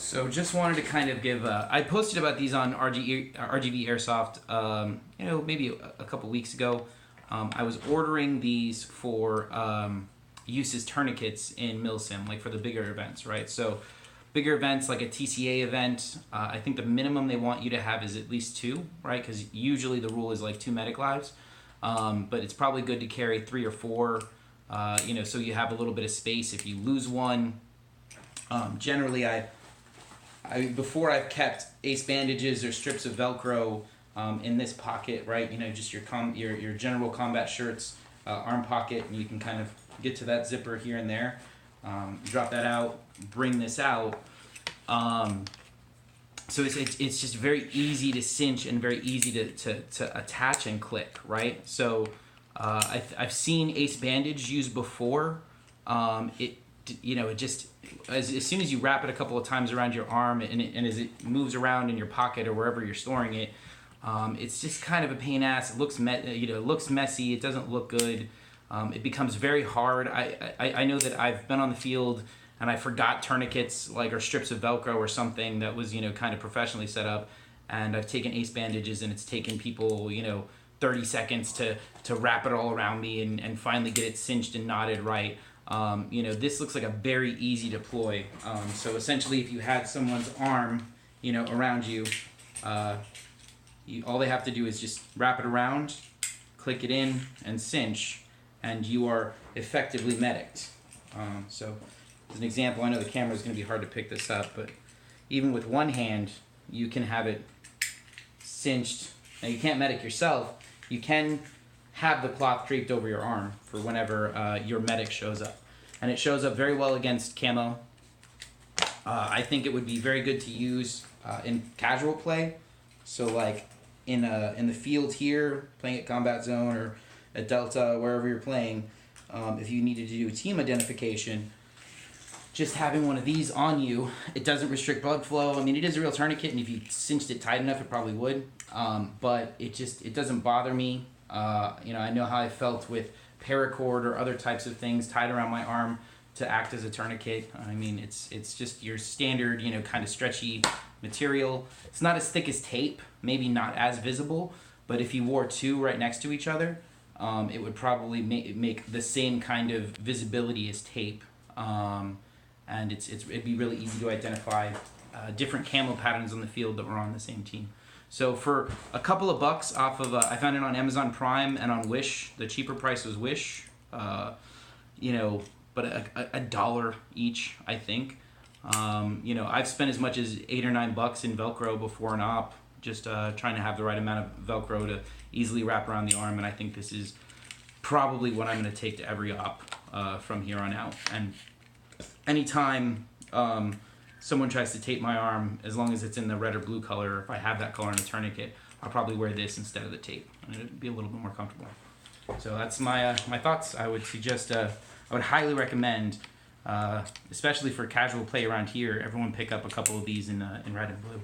So just wanted to kind of give, I posted about these on RGV Airsoft, maybe a couple weeks ago. I was ordering these for use as tourniquets in Milsim, like for the bigger events, right? So bigger events like a TCA event, I think the minimum they want you to have is at least 2, right? Because usually the rule is like 2 medic lives. But it's probably good to carry 3 or 4, so you have a little bit of space if you lose one. Generally, before I've kept ace bandages or strips of Velcro in this pocket, right? Just your general combat shirts, arm pocket, and you can kind of get to that zipper here and there. Drop that out, bring this out. So it's just very easy to cinch and very easy to attach and click, right? So I've seen ace bandage used before. It just as soon as you wrap it a couple of times around your arm and as it moves around in your pocket or wherever you're storing it, it's just kind of a pain ass. It looks looks messy. It doesn't look good. It becomes very hard. I know that I've been on the field and I forgot tourniquets or strips of Velcro or something that was kind of professionally set up, and I've taken ace bandages and it's taken people 30 seconds to wrap it all around me and finally get it cinched and knotted right. This looks like a very easy deploy. So essentially, if you had someone's arm, around you, all they have to do is just wrap it around, click it in, and cinch, and you are effectively medicked. So as an example, I know the camera is going to be hard to pick this up, but even with one hand, you can have it cinched. Now, you can't medic yourself. You can have the cloth draped over your arm for whenever your medic shows up. And it shows up very well against camo. I think it would be very good to use in casual play. So like in the field here, playing at Combat Zone or at Delta, wherever you're playing, if you needed to do team identification, just having one of these on you, it doesn't restrict blood flow. I mean, it is a real tourniquet, and if you cinched it tight enough, it probably would. But it doesn't bother me. I know how I felt with paracord or other types of things tied around my arm to act as a tourniquet. I mean, it's just your standard, kind of stretchy material. It's not as thick as tape, maybe not as visible, but if you wore 2 right next to each other, it would probably make the same kind of visibility as tape. And it'd be really easy to identify different camo patterns on the field that were on the same team. So for a couple of bucks off of, I found it on Amazon Prime and on Wish. The cheaper price was Wish, but $1 each, I think. I've spent as much as $8 or $9 in Velcro before an op, just trying to have the right amount of Velcro to easily wrap around the arm, and I think this is probably what I'm going to take to every op from here on out. And anytime someone tries to tape my arm, as long as it's in the red or blue color, if I have that color in a tourniquet, I'll probably wear this instead of the tape, and it'd be a little bit more comfortable. So that's my thoughts. I would suggest, I would highly recommend, especially for casual play around here, everyone pick up a couple of these in red and blue.